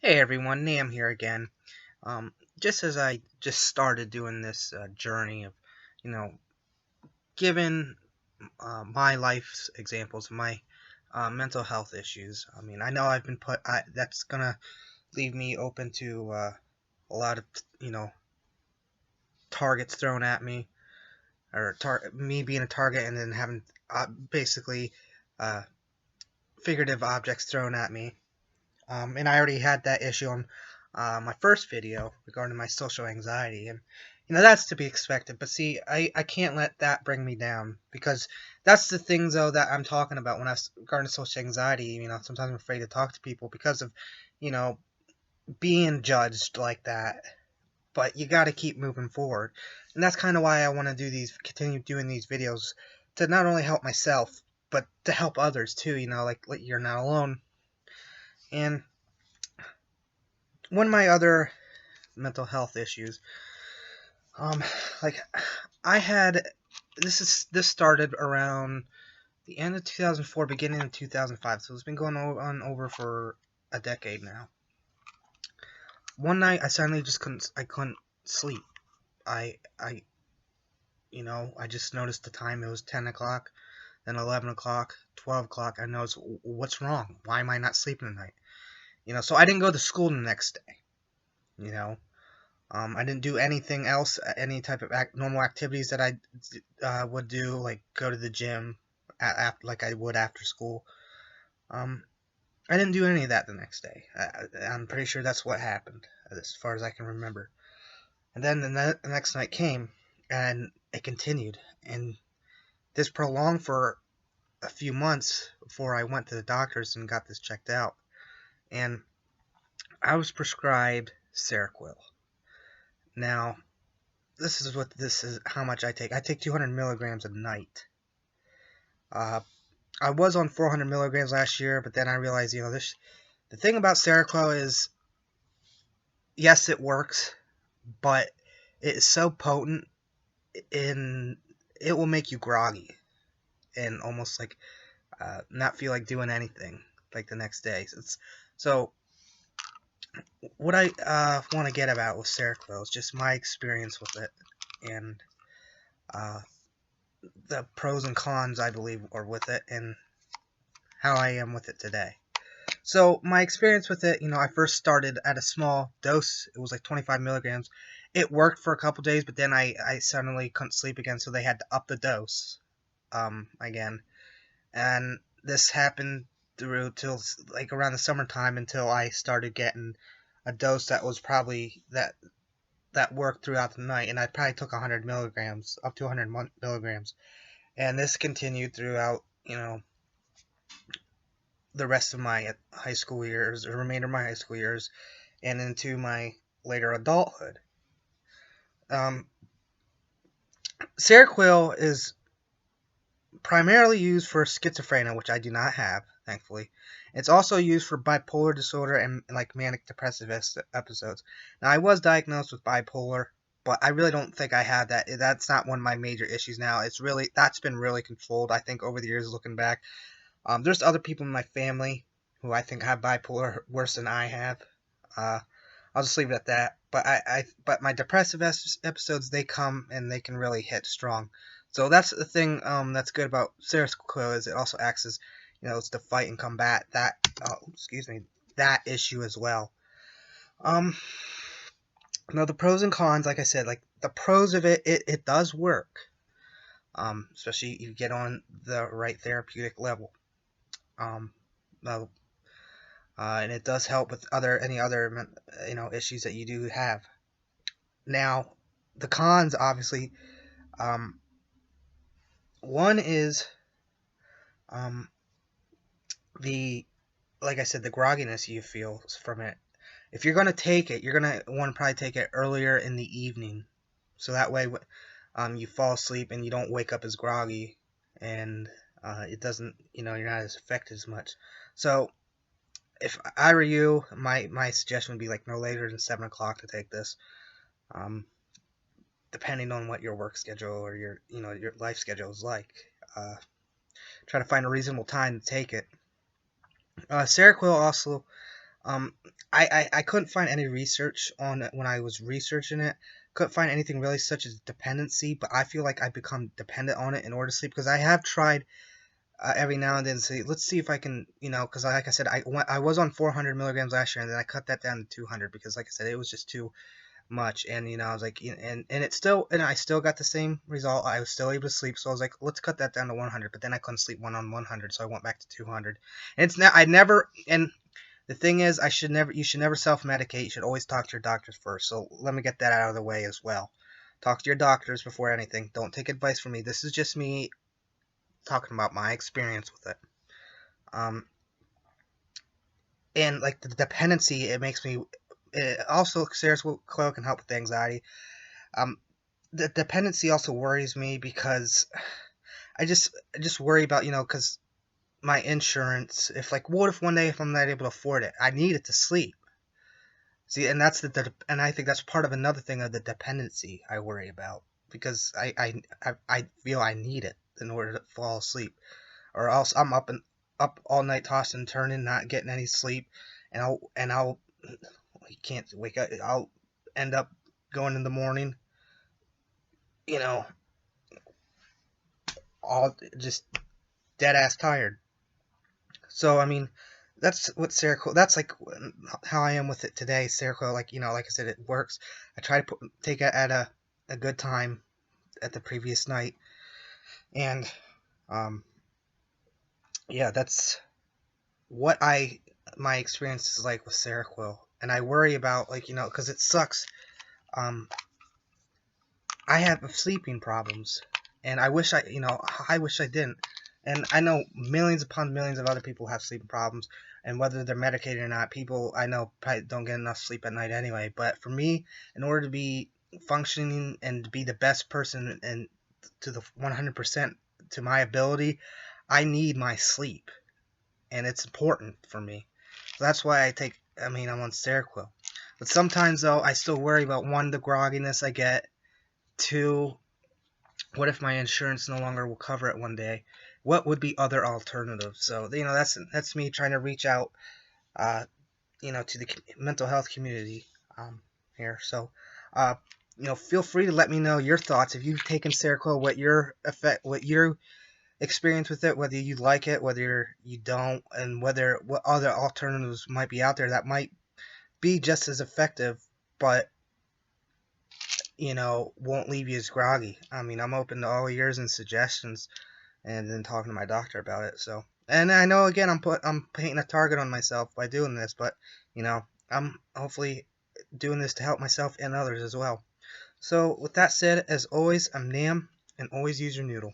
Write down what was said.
Hey everyone, Nam here again. Just as I just started doing this journey of, you know, giving my life's examples of my mental health issues. I mean, I know I've been that's gonna leave me open to a lot of, targets thrown at me, or me being a target and then having basically uh, figurative objects thrown at me. And I already had that issue on my first video regarding my social anxiety, and that's to be expected. But see, I can't let that bring me down, because that's the things though that I'm talking about when regarding social anxiety. Sometimes I'm afraid to talk to people because of you know being judged like that. But you got to keep moving forward, and that's kind of why I want to continue doing these videos, to not only help myself but to help others too. Like you're not alone. And one of my other mental health issues. Um, like I had this started around the end of 2004, beginning of 2005. So it's been going on over for a decade now. One night I suddenly just couldn't sleep. I just noticed the time. It was 10 o'clock, then 11 o'clock, 12 o'clock. I noticed, what's wrong? Why am I not sleeping tonight? So I didn't go to school the next day. I didn't do anything else, any type of normal activities that I would do, like go to the gym like I would after school. Um, I didn't do any of that the next day. I'm pretty sure that's what happened, as far as I can remember. And then the next night came, and it continued. And this prolonged for a few months before I went to the doctors and got this checked out. And I was prescribed Seroquel. Now, this is how much I take. I take 200 milligrams a night. Uh, I was on 400 milligrams last year, but then I realized, the thing about Seroquel is, yes, it works, but it is so potent, in it will make you groggy and almost like not feel like doing anything like the next day. So what I want to get about with Seroquel is just my experience with it, and uh, the pros and cons, I believe, are with it, and how I am with it today. So my experience with it, I first started at a small dose. It was like 25 milligrams. It worked for a couple days, but then I suddenly couldn't sleep again, so they had to up the dose again. And this happened through till like around the summertime, until I started getting a dose that was probably that worked throughout the night, and I probably took 100 milligrams, up to 100 milligrams. And this continued throughout, the rest of my high school years, the remainder of my high school years, and into my later adulthood. Um, Seroquel is primarily used for schizophrenia, which I do not have, thankfully. It's also used for bipolar disorder and like manic depressive episodes. Now, I was diagnosed with bipolar, but I really don't think I had that. That's not one of my major issues now. That's been really controlled, I think, over the years, looking back. There's other people in my family who I think have bipolar worse than I have. Uh, I'll just leave it at that. But my depressive episodes, they come and they can really hit strong. So that's the thing that's good about Seroquel, is it also acts as, it's to fight and combat that issue as well. Um, Now the pros and cons, like I said, like the pros of it does work. Especially if you get on the right therapeutic level. Um, uh, and it does help with any other issues that you do have. Now, the cons, obviously, um, one is um, the like I said, the grogginess you feel from it. If you're gonna take it, you're gonna want to probably take it earlier in the evening, so that way, you fall asleep and you don't wake up as groggy, and it doesn't, you're not as affected as much. So if I were you, my suggestion would be like no later than 7 o'clock to take this. Um, Depending on what your work schedule or your life schedule is like, uh, try to find a reasonable time to take it. Seroquel also Um, I couldn't find any research on it when I was researching it. Couldn't find anything really such as dependency, but I feel like I become dependent on it in order to sleep because I have tried every now and then say, let's see if I can, because like I said, I was on 400 milligrams last year, and then I cut that down to 200 because, like I said, it was just too much, and I was like, and I still got the same result. I was still able to sleep, so I was like, let's cut that down to 100. But then I couldn't sleep one on 100, so I went back to 200. And it's now I never and the thing is, you should never self-medicate. You should always talk to your doctors first. So let me get that out of the way as well. Talk to your doctors before anything. Don't take advice from me. This is just me talking about my experience with it. Um, and like the dependency, it makes me. It also, Seroquel can help with anxiety. Um, the dependency also worries me because I just worry about because my insurance. If like, what if one day if I'm not able to afford it, I need it to sleep. See, and and I think that's part of another thing of the dependency I worry about because I feel I need it in order to fall asleep, or else I'm up all night tossing and turning, not getting any sleep, and I'll you can't wake up. I'll end up going in the morning, you know, all just dead ass tired. So I mean, that's what Seroquel. That's like how I am with it today. Seroquel, like like I said, it works. I try to take it at a good time at the previous night, and um, yeah, that's what I my experience is like with Seroquel, and I worry about like because it sucks. Um, I have sleeping problems, and I wish I didn't. And I know millions upon millions of other people have sleeping problems, and whether they're medicated or not, people I know probably don't get enough sleep at night anyway. But for me, in order to be functioning and to be the best person and to the 100% to my ability, I need my sleep, and it's important for me. So that's why I'm on Seroquel. But sometimes though, I still worry about one, the grogginess I get, two, what if my insurance no longer will cover it one day? What would be other alternatives? So that's me trying to reach out, uh, to the mental health community here. So, uh, feel free to let me know your thoughts if you've taken Seroquel, what your experience with it, whether you like it, whether you don't, and what other alternatives might be out there that might be just as effective, but won't leave you as groggy. I mean, I'm open to all ears and suggestions, and then talking to my doctor about it. So, and I know again, I'm painting a target on myself by doing this, but I'm hopefully doing this to help myself and others as well. So, with that said, as always, I'm Nam, and always use your noodle.